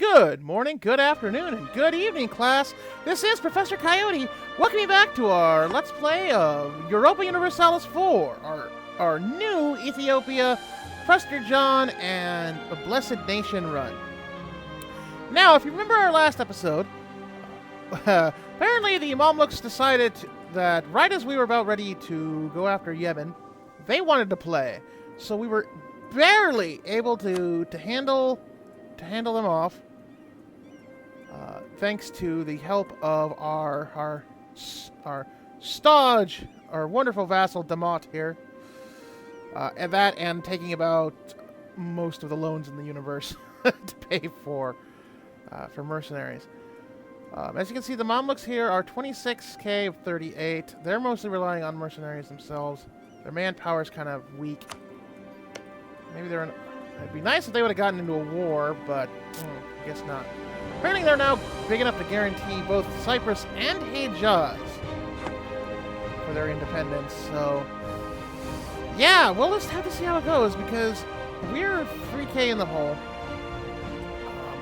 Good morning, good afternoon, and good evening, class. This is Professor Coyote. Welcome you back to our Let's Play of Europa Universalis 4, our new Ethiopia, Prester John, and a Blessed Nation run. Now, if you remember our last episode, apparently the Mamluks decided that right as we were about ready to go after Yemen, they wanted to play. So we were barely able to handle them off. Thanks to the help of our Stodge, our wonderful vassal Damat here, and taking about most of the loans in the universe to pay for mercenaries. As you can see, the Mamluks here are 26k of 38. They're mostly relying on mercenaries themselves. Their manpower is kind of weak. Maybe it'd be nice if they would have gotten into a war, but I guess not. Apparently they're now big enough to guarantee both Cyprus and Hejaz for their independence, so... Yeah, we'll just have to see how it goes, because we're 3k in the hole.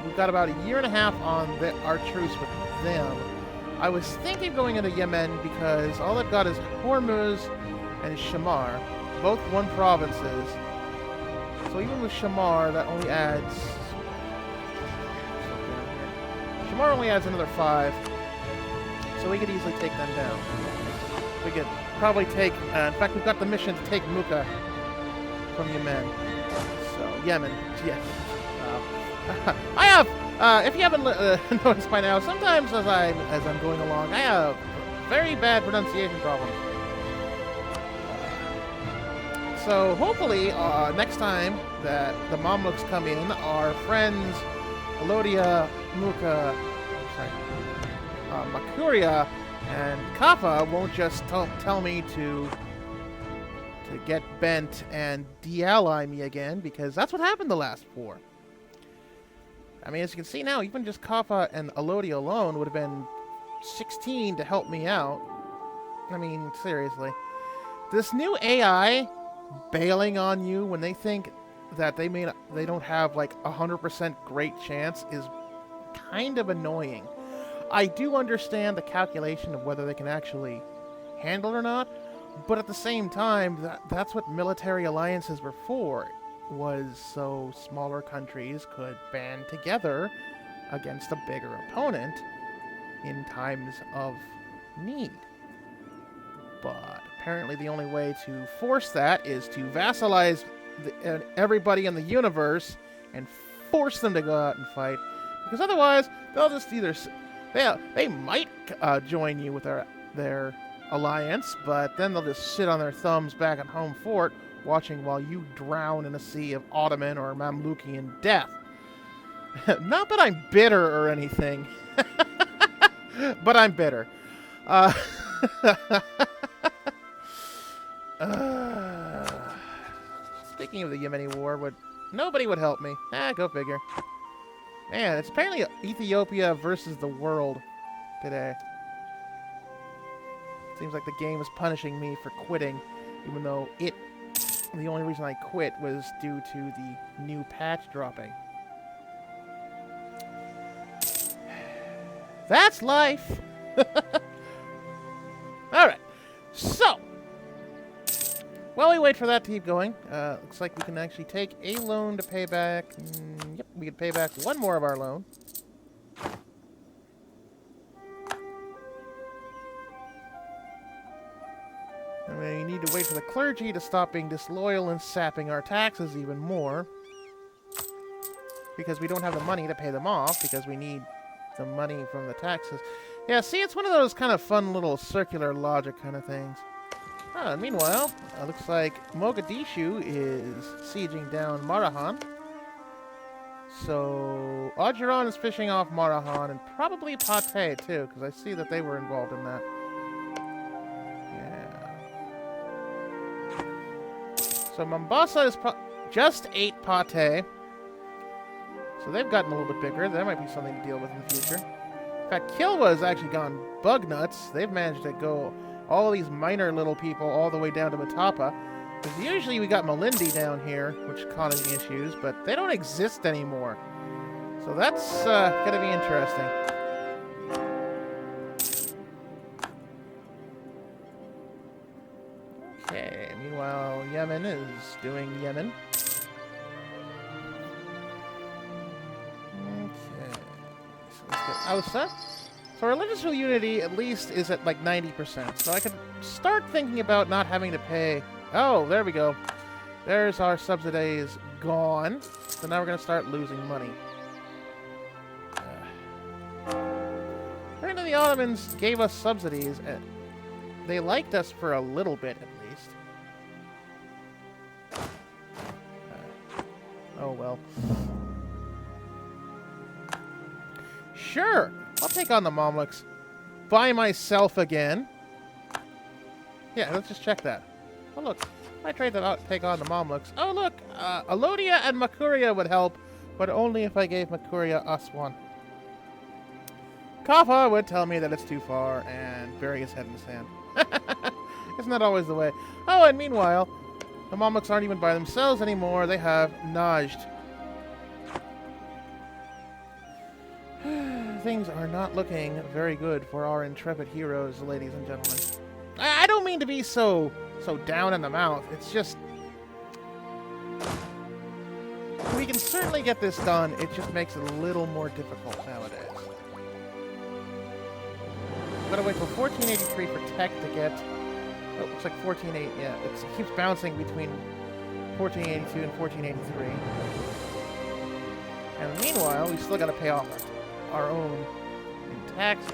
We've got about a year and a half on our truce with them. I was thinking of going into Yemen because all they've got is Hormuz and Shamar, both one provinces. So even with Shamar, that only adds... Shamar only adds another 5. So we could easily take them down. We could probably take... in fact, we've got the mission to take Muka from Yemen. So, Yemen. Yes. I have... if you haven't noticed by now, sometimes as I'm going along, I have very bad pronunciation problems. So hopefully, next time that the Mamluks come in, our friends Alodia, Muka, Makuria, and Kappa won't just tell me to get bent and de-ally me again, because that's what happened the last 4. I mean, as you can see now, even just Kappa and Alodia alone would have been 16 to help me out. I mean, seriously. This new AI bailing on you when they think that they don't have like 100% great chance is kind of annoying. I do understand the calculation of whether they can actually handle it or not, but at the same time, that's what military alliances were for, was so smaller countries could band together against a bigger opponent in times of need. But apparently the only way to force that is to vassalize everybody in the universe and force them to go out and fight. Because otherwise, they'll just either... They might join you with their alliance, but then they'll just sit on their thumbs back at home fort, watching while you drown in a sea of Ottoman or Mamlukian death. Not that I'm bitter or anything, but I'm bitter. Speaking of the Yemeni war, nobody would help me. Go figure. Man, it's apparently Ethiopia versus the world today. Seems like the game is punishing me for quitting, even though the only reason I quit was due to the new patch dropping. That's life! Alright, so... While we wait for that to keep going, looks like we can actually take a loan to pay back... Yep, we can pay back one more of our loan. And we need to wait for the clergy to stop being disloyal and sapping our taxes even more. Because we don't have the money to pay them off, because we need the money from the taxes. Yeah, see, it's one of those kind of fun little circular logic kind of things. Meanwhile, looks like Mogadishu is sieging down Marahan. So, Ajiran is fishing off Marahan, and probably Pate, too, because I see that they were involved in that. Yeah. So, Mombasa is just 8 Pate. So, they've gotten a little bit bigger. That might be something to deal with in the future. In fact, Kilwa has actually gone bug nuts. They've managed to go... all these minor little people all the way down to Matapa. Because usually we got Malindi down here, which causing issues, but they don't exist anymore. So So that's going to be interesting. Okay, meanwhile, Yemen is doing Yemen. Okay, so let's get Ausa. So religious unity at least is at like 90%. So I could start thinking about not having to pay. Oh, there we go. There's our subsidies gone. So now we're going to start losing money. Apparently the Ottomans gave us subsidies. And they liked us for a little bit at least. Oh well. Sure, I'll take on the Mamluks by myself again. Yeah, let's just check that. Oh look, I tried to take on the Mamluks. Oh look, Alodia and Makuria would help, but only if I gave Makuria Aswan. Kaffa would tell me that it's too far and bury his head in the sand. Isn't that always the way? Oh, and meanwhile, the Mamluks aren't even by themselves anymore. They have Najd. Things are not looking very good for our intrepid heroes, ladies and gentlemen. I don't mean to be so down in the mouth. It's just... we can certainly get this done. It just makes it a little more difficult nowadays. I'm going to wait till 1483 for tech to get... oh, looks like 1480. Yeah, it keeps bouncing between 1482 and 1483. And meanwhile, we still got to pay off our own in taxes.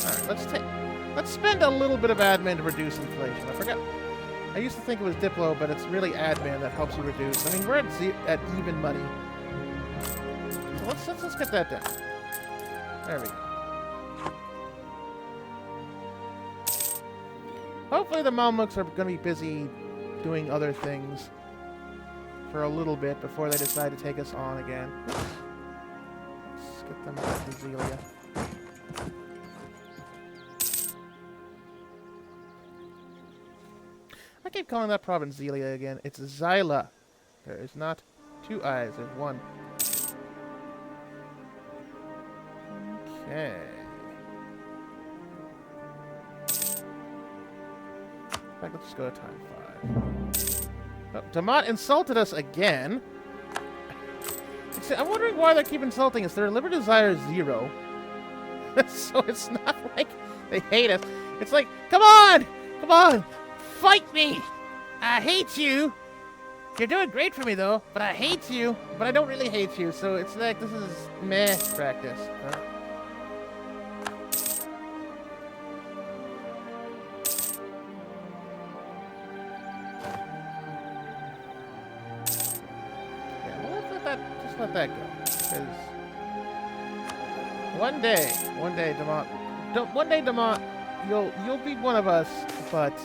Alright, let's spend a little bit of admin to reduce inflation. I forgot. I used to think it was Diplo, but it's really admin that helps you reduce. I mean, we're at even money. So let's get that down. There we go. Hopefully the Mamluks are going to be busy doing other things for a little bit before they decide to take us on again. Let's get them back to Zelia. I keep calling that province Zelia again. It's Zyla. There is not two eyes, there's one. Okay. In fact, let's just go to time 5. Oh, Damat insulted us again. I'm wondering why they keep insulting us. Their liver desire is 0. So it's not like they hate us. It's like, come on! Come on! Fight me! I hate you! You're doing great for me, though, but I hate you. But I don't really hate you, so it's like, this is meh practice. Huh? Let that go, because one day, Damat, you'll be one of us, but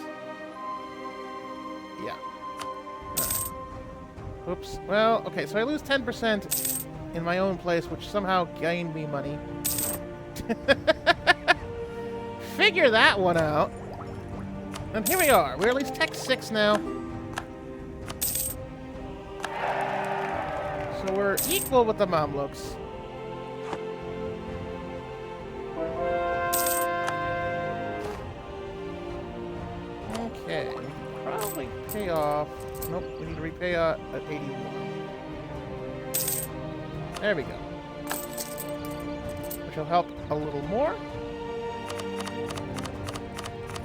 yeah. Right. Oops. Well, okay, so I lose 10% in my own place, which somehow gained me money. Figure that one out. And here we are. We're at least Tech 6 now. So we're equal with the Mamluks. Okay. Probably pay off. Nope, we need to repay at 81. There we go. Which will help a little more.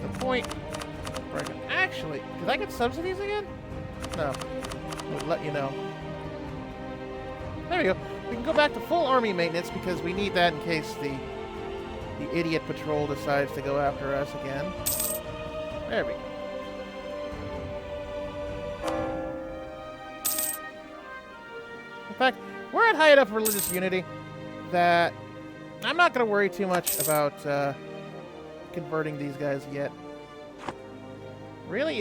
The point where I can actually... did I get subsidies again? No. I'll let you know. There we go. We can go back to full army maintenance because we need that in case the idiot patrol decides to go after us again. There we go. In fact, we're at high enough religious unity that I'm not going to worry too much about converting these guys yet. Really,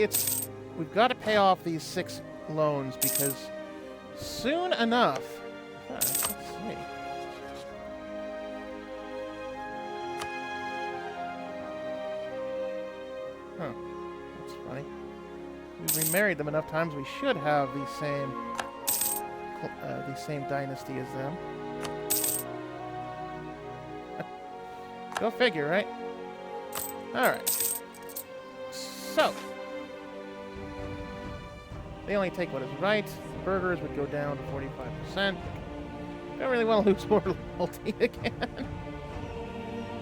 we've got to pay off these 6 loans because soon enough... let's see. Huh. That's funny. We've remarried them enough times, we should have the same the same dynasty as them. Go figure, right? Alright. So. They only take what is right. The burgers would go down to 45%. Don't really want to lose more loyalty again.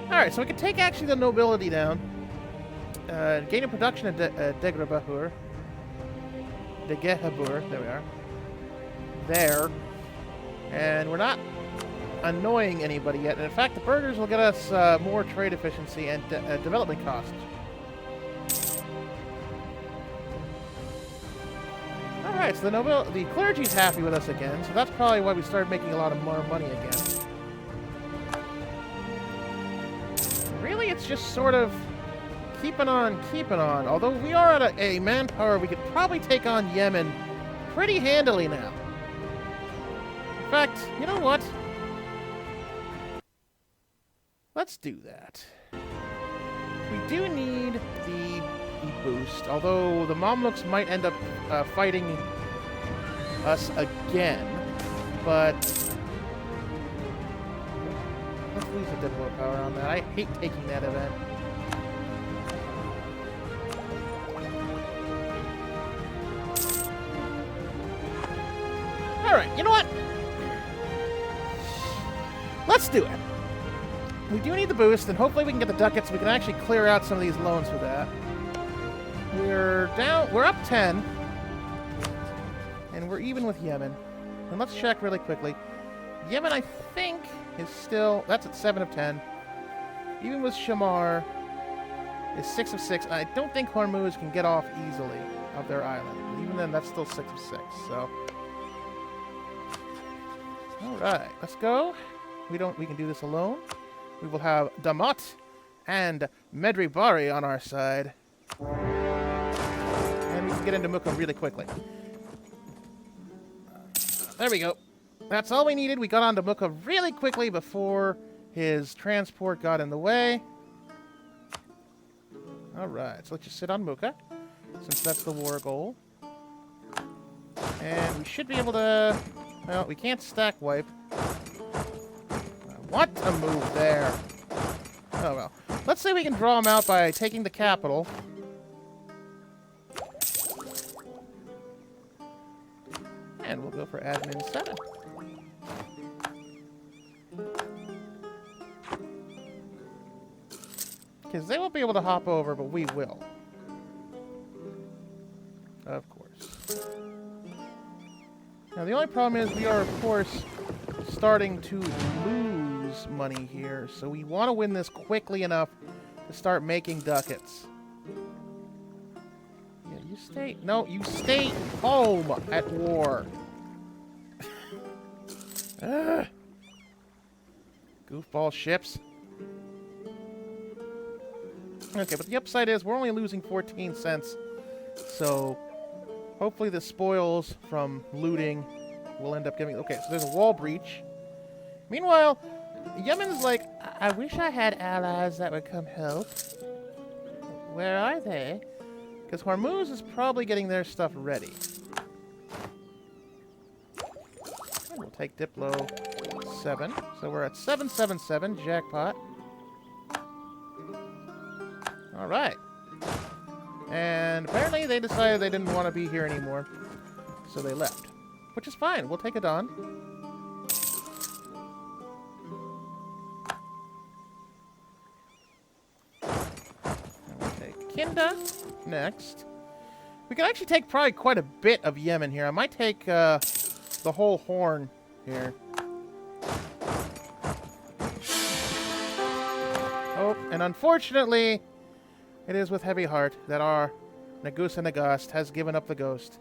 Alright, so we can take actually the nobility down. Gain in production at Degehabur. There we are. There. And we're not annoying anybody yet. And in fact, the burgers will get us more trade efficiency and development costs. Alright, so the clergy's happy with us again, so that's probably why we started making a lot of more money again. Really, it's just sort of keeping on. Although we are at a manpower, we could probably take on Yemen pretty handily now. In fact, you know what? Let's do that. We do need the boost, although the Mamluks might end up fighting us again, but let's lose the diplo power on that. I hate taking that event. Alright, you know what? Let's do it. We do need the boost, and hopefully we can get the ducats. We can actually clear out some of these loans with that. We're up 10. And we're even with Yemen. And let's check really quickly. Yemen, I think, is still... That's at 7 of 10. Even with Shamar, is 6 of 6. I don't think Hormuz can get off easily of their island. Even then, that's still 6 of 6, so... Alright, let's go. We can do this alone. We will have Damat and Medri Bari on our side. And we can get into Mukha really quickly. There we go. That's all we needed. We got onto Mukha really quickly before his transport got in the way. Alright, so let's just sit on Mukha, since that's the war goal. And we should be able to... Well, we can't stack wipe. What a move there. Oh well. Let's say we can draw him out by taking the capital. And we'll go for admin 7. Because they won't be able to hop over, but we will. Of course. Now the only problem is we are, of course, starting to lose money here, so we want to win this quickly enough to start making ducats. Yeah, you stay... No, you stay home at war. Goofball ships. Okay, but the upside is we're only losing 14 cents, so hopefully the spoils from looting will end up giving... Okay, so there's a wall breach. Meanwhile, Yemen's like, I wish I had allies that would come help. Where are they? Because Hormuz is probably getting their stuff ready. And we'll take Diplo 7. So we're at 777, jackpot. Alright. And apparently they decided they didn't want to be here anymore. So they left. Which is fine. We'll take it on. And we'll take Kinda next. We can actually take probably quite a bit of Yemen here. I might take the whole horn here. Oh, and unfortunately, it is with heavy heart that our Nagusa Nagast has given up the ghost.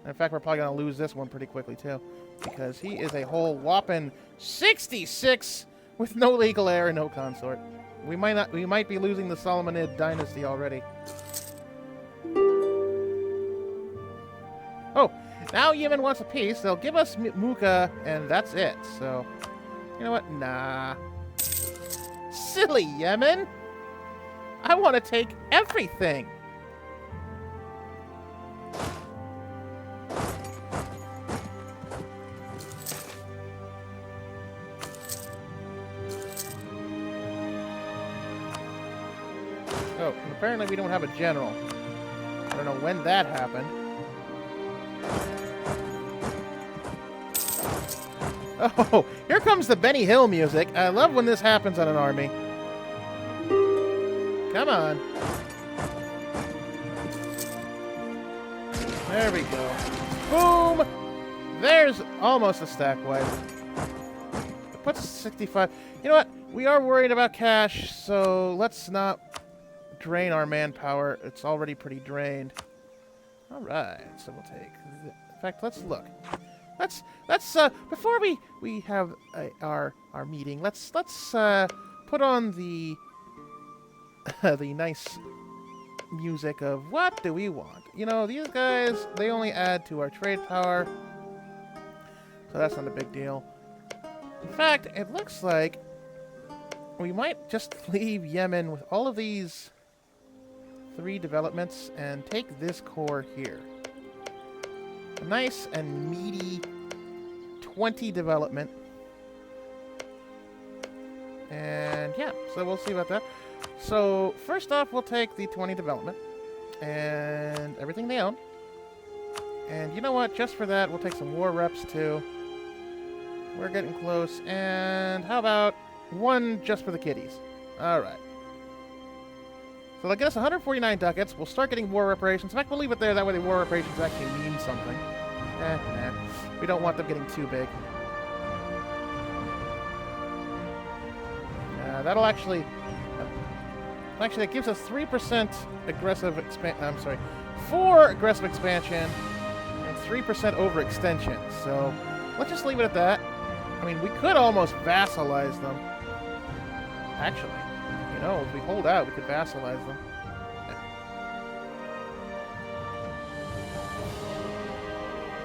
In fact, we're probably going to lose this one pretty quickly, too. Because he is a whole whopping 66 with no legal heir and no consort. We might be losing the Solomonid dynasty already. Oh, now Yemen wants a peace. They'll give us Mukha, and that's it. So, you know what? Nah. Silly Yemen! I want to take everything! apparently we don't have a general. I don't know when that happened. Oh, here comes the Benny Hill music. I love when this happens on an army. Come on. There we go. Boom! There's almost a stack wipe. It puts 65. You know what? We are worried about cash, so let's not drain our manpower. It's already pretty drained. All right, so we'll take. In fact, let's look. Let's before we have our meeting. Let's put on the the nice music of what do we want. You know, these guys, they only add to our trade power, so that's not a big deal. In fact, it looks like we might just leave Yemen with all of these 3 developments and take this core here. A nice and meaty 20 development. And yeah, so we'll see about that. So first off, we'll take the 20 development and everything they own. And you know what? Just for that, we'll take some war reps too. We're getting close. And how about 1 just for the kiddies? All right. So they'll get us 149 ducats. We'll start getting war reparations. In fact, we'll leave it there. That way the war reparations actually mean something. We don't want them getting too big. That'll actually... Actually, that gives us 3% aggressive expansion. I'm sorry, 4 aggressive expansion and 3% overextension. So let's just leave it at that. I mean, we could almost vassalize them. Actually, you know, if we hold out, we could vassalize them.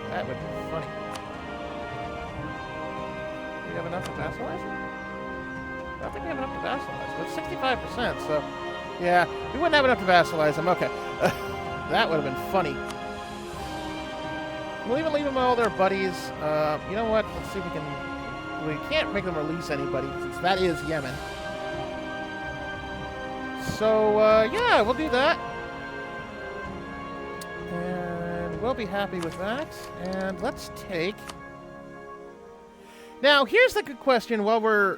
That would be funny. Do we have enough to vassalize them? I don't think we have enough to vassalize them. It's 65%, so... Yeah, we wouldn't have enough to vassalize them. Okay. That would have been funny. We'll even leave them all their buddies. You know what? Let's see if we can... We can't make them release anybody, since that is Yemen. So, yeah, we'll do that. And we'll be happy with that. And let's take... Now, here's the good question while we're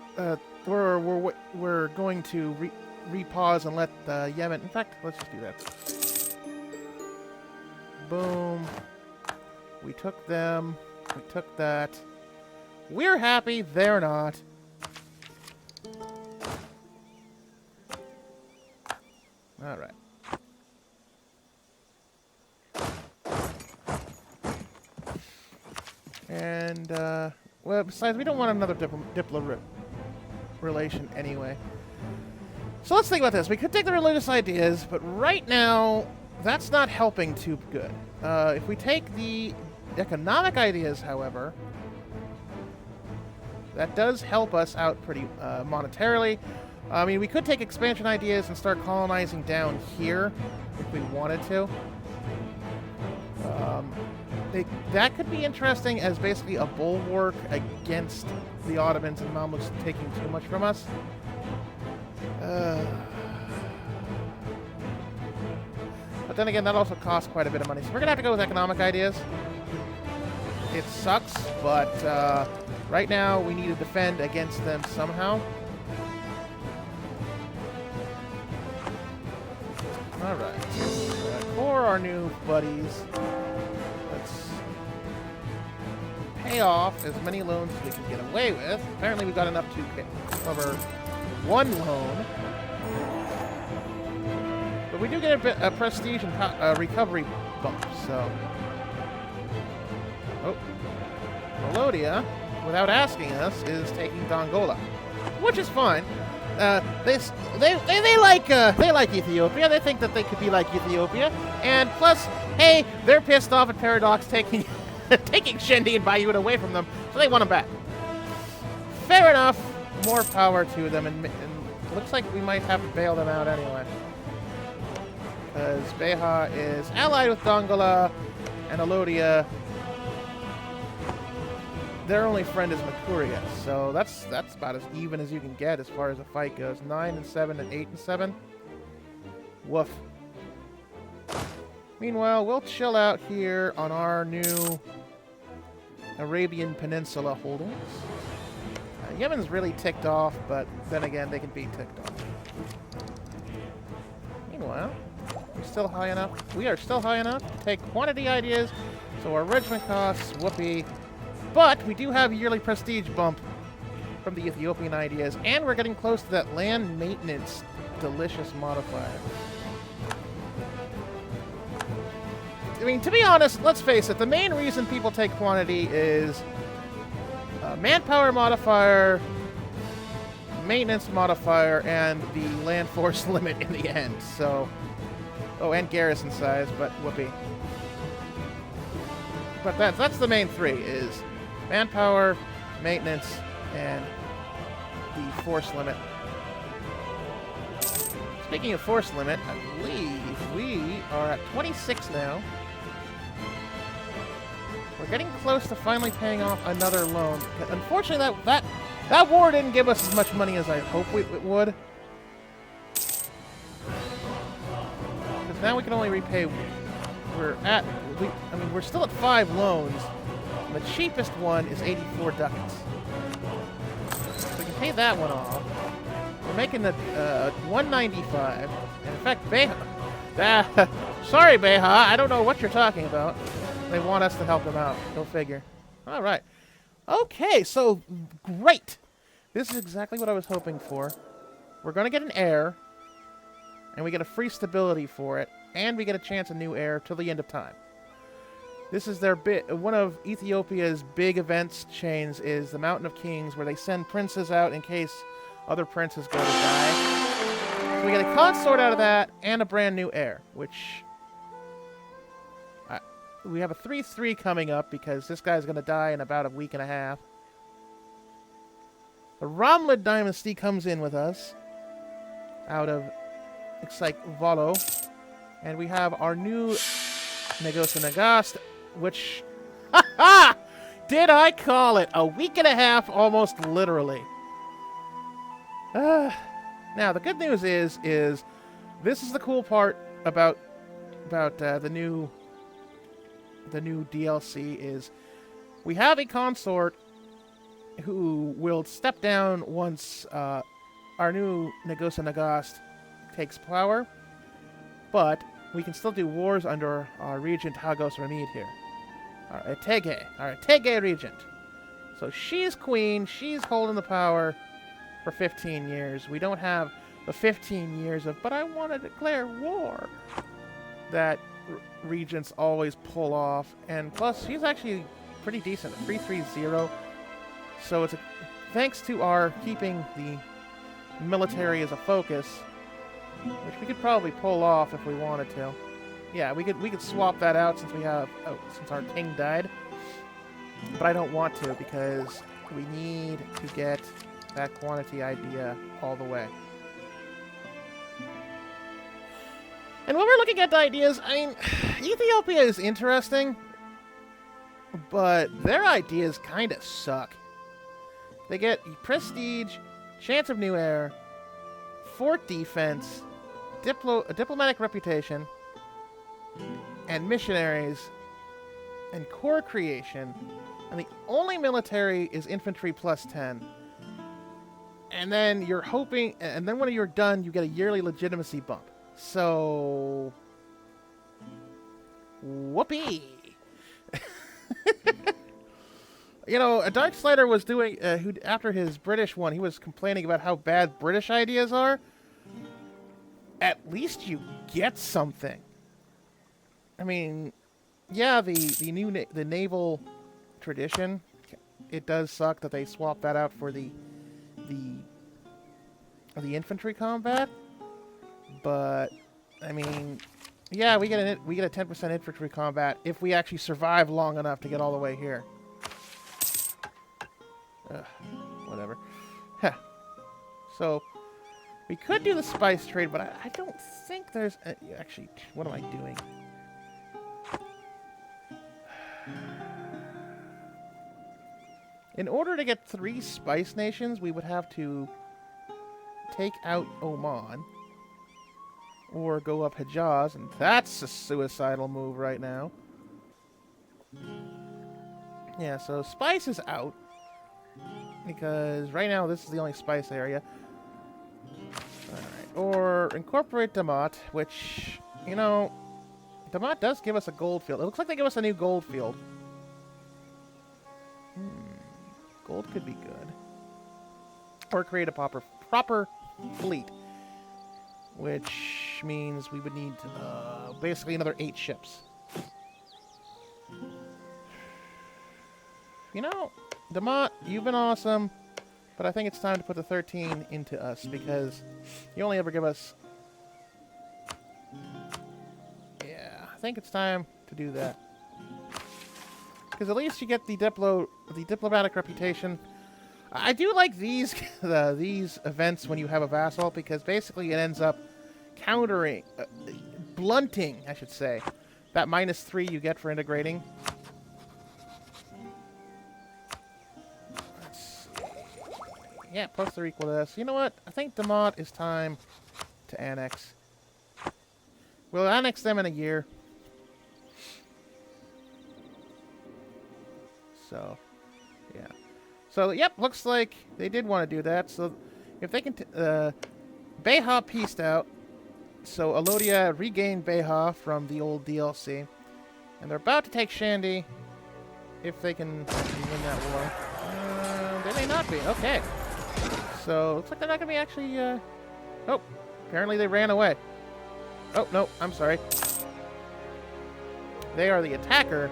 going to repause and let Yemen... In fact, let's just do that. Boom. We took them. We took that. We're happy. They're not. All right. And, well, besides, we don't want another diplo relation anyway. So let's think about this. We could take the religious ideas, but right now, that's not helping too good. If we take the economic ideas, however, that does help us out pretty monetarily. I mean, we could take expansion ideas and start colonizing down here if we wanted to. That could be interesting as basically a bulwark against the Ottomans and Mamluks taking too much from us. But then again, that also costs quite a bit of money. So we're going to have to go with economic ideas. It sucks, but right now we need to defend against them somehow. Alright. For our new buddies, let's pay off as many loans as we can get away with. Apparently we got enough to cover 1 loan. But we do get a prestige and recovery bump, so... Oh. Melodia, without asking us, is taking Dongola, which is fine. They like Ethiopia. They think that they could be like Ethiopia, and plus, hey, they're pissed off at Paradox taking taking Shendi and Bayut away from them, so they want them back. Fair enough. More power to them, and looks like we might have to bail them out anyway, because Beha is allied with Dongola and Alodia. Their only friend is Makuria, so that's about as even as you can get as far as the fight goes. 9 and 7 and 8 and 7. Woof. Meanwhile, we'll chill out here on our new Arabian Peninsula holdings. Yemen's really ticked off, but then again, they can be ticked off. Meanwhile, we're still high enough. We are still high enough to take quantity ideas, so our regiment costs, whoopee. But we do have a yearly prestige bump from the Ethiopian ideas, and we're getting close to that land maintenance delicious modifier. I mean, to be honest, let's face it, the main reason people take quantity is manpower modifier, maintenance modifier, and the land force limit in the end. So, oh, and garrison size, but whoopee. But that's the main three, is manpower, maintenance, and the force limit. Speaking of force limit, I believe we are at 26 now. We're getting close to finally paying off another loan. Unfortunately, that war didn't give us as much money as I hoped it would. Because now we can only repay. We're still at 5 loans. And the cheapest one is 84 ducats. So we can pay that one off. We're making the 195. And in fact, Beha. Sorry, Beha. I don't know what you're talking about. They want us to help them out. Go figure. All right. Okay, so great. This is exactly what I was hoping for. We're going to get an heir, and we get a free stability for it, and we get a chance of new heir till the end of time. This is their one of Ethiopia's big events chains is the Mountain of Kings, where they send princes out in case other princes go to die. So we get a consort out of that, and a brand new heir, which... we have a 3-3 coming up because this guy's going to die in about a week and a half. The Ramlid dynasty comes in with us out of Volo. And we have our new Negosa Nagast, which... Ha-ha! Did I call it? A week and a half, almost literally. Now, the good news is this is the cool part about the new DLC is we have a consort who will step down once our new Negosa Nagast takes power, but we can still do wars under our regent Hagos Ramid here. Our Etege regent. So she's queen, she's holding the power for 15 years. We don't have the 15 years of, but I want to declare war, that regents always pull off, and plus she's actually pretty decent, 330. So it's thanks to our keeping the military as a focus, which we could probably pull off if we wanted to. Yeah, we could swap that out since since our king died, but I don't want to because we need to get that quantity idea all the way. And when we're looking at the ideas, I mean, Ethiopia is interesting, but their ideas kind of suck. They get prestige, chance of new heir, fort defense, a diplomatic reputation, and missionaries, and core creation, and the only military is infantry plus 10. And then you're hoping, and then when you're done, you get a yearly legitimacy bump. So, whoopee. You know, a Dark Slider was doing, after his British one, he was complaining about how bad British ideas are. At least you get something. I mean, yeah, the naval tradition, it does suck that they swapped that out for the infantry combat. But I mean, yeah, we get a 10% infantry combat if we actually survive long enough to get all the way here. Whatever. Huh. So we could do the spice trade, but I don't think there's actually. What am I doing? In order to get 3 spice nations, we would have to take out Oman. or go up Hijaz, and that's a suicidal move right now. Yeah, so spice is out, because right now this is the only spice area. Alright, or incorporate Damat, which, you know, Damat does give us a gold field. It looks like they give us a new gold field. Gold could be good. Or create a proper fleet. Which means we would need basically another 8 ships. You know, Damat, you've been awesome, but I think it's time to put the 13 into us, because you only ever give us... Yeah, I think it's time to do that. Because at least you get the diplomatic reputation. I do like these these events when you have a vassal, because basically it ends up countering, blunting, I should say, that -3 you get for integrating. Let's see. Yeah, plus they're equal to this. You know what? I think Damat is time to annex. We'll annex them in a year. So, yeah. So, yep, looks like they did want to do that. So, if they can... Beha pieced out. So, Alodia regained Beha from the old DLC. And they're about to take Shandy. If they can win that war. They may not be. Okay. So, looks like they're not going to be actually... Oh, apparently they ran away. Oh, no, I'm sorry. They are the attacker.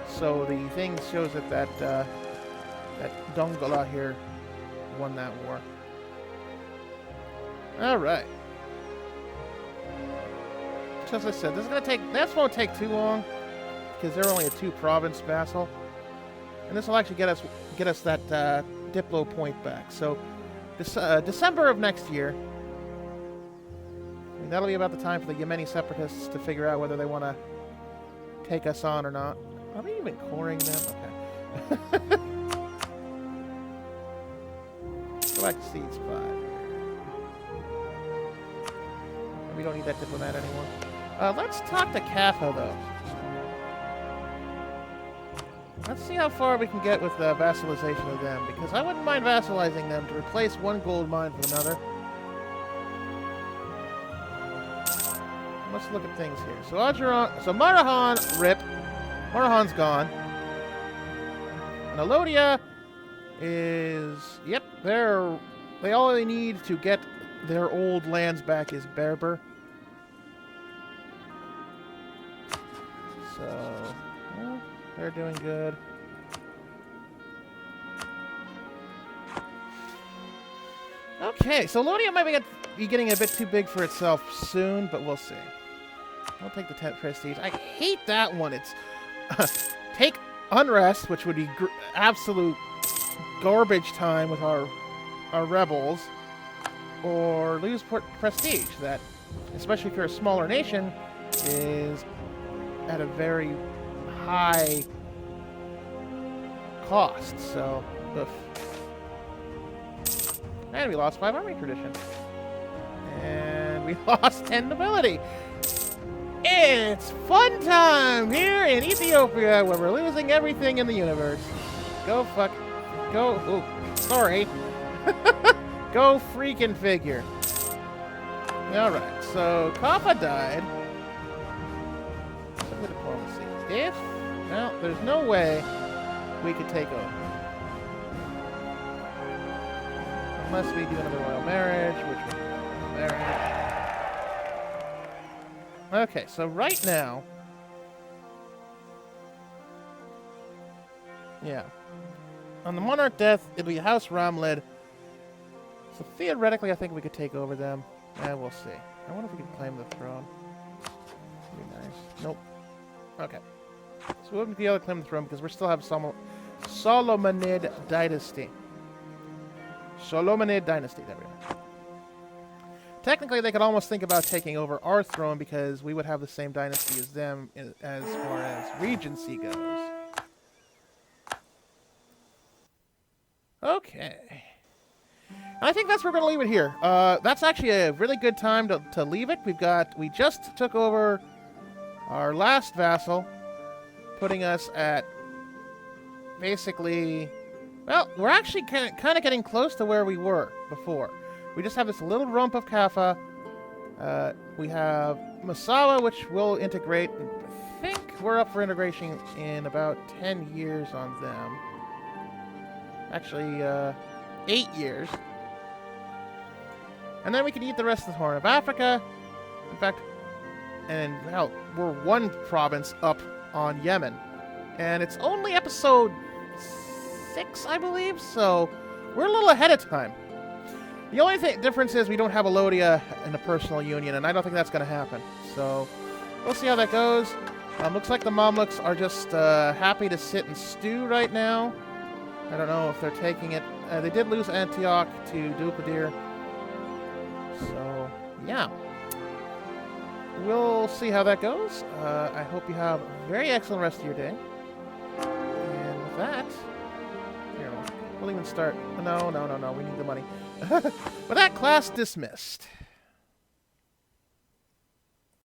So the thing shows that that Dongola here won that war. All right. So as I said, this won't take too long, because they're only a 2-province vassal, and this will actually get us that Diplo point back. So December of next year, and that'll be about the time for the Yemeni separatists to figure out whether they want to take us on or not. Are we even coring them? Okay. Go back to Seeds 5. We don't need that diplomat anymore. Let's talk to Kaffa, though. Let's see how far we can get with the vassalization of them, because I wouldn't mind vassalizing them to replace one gold mine with another. Let's look at things here. So Marahan, rip. Marahan's gone. And Alodia is... Yep, they all they need to get their old lands back is Berber. So, well, they're doing good. Okay, so Alodia might be getting a bit too big for itself soon, but we'll see. I'll take the 10th prestige. I hate that one. It's... take Unrest, which would be absolute garbage time with our rebels, or lose prestige. That, especially if you're a smaller nation, is at a very high cost. So, oof. And we lost 5 army tradition, and we lost 10 nobility. It's fun time here in Ethiopia, where we're losing everything in the universe. Go. Oh, sorry. Go freaking figure. Alright, so Kaffa died. Some diplomacy. Well, there's no way we could take over. Unless we do another royal marriage, which would be a royal marriage. Okay, so right now... Yeah. On the monarch death, it'll be House Ramlid. So theoretically, I think we could take over them. Yeah, we'll see. I wonder if we can claim the throne. That'd be nice. Nope. Okay. So we wouldn't be able to claim the throne because we still have Solomonid Dynasty. Solomonid Dynasty, there we go. Technically, they could almost think about taking over our throne because we would have the same dynasty as them as far as regency goes. Okay. And I think that's where we're going to leave it here. That's actually a really good time to leave it. We just took over our last vassal, putting us at basically, well, we're actually kind of getting close to where we were before. We just have this little rump of Kaffa. We have Massawa, which will integrate. I think we're up for integration in about 10 years on them. Actually, 8 years. And then we can eat the rest of the Horn of Africa. In fact, and well, we're one province up on Yemen. And it's only episode 6, I believe, so we're a little ahead of time. The only difference is we don't have a Lothian in a personal union, and I don't think that's going to happen. So we'll see how that goes. Looks like the Mamluks are just happy to sit and stew right now. I don't know if they're taking it. They did lose Antioch to Dupadir. So, yeah. We'll see how that goes. I hope you have a very excellent rest of your day. And with that, here, we'll even start. No, we need the money. With that, class dismissed.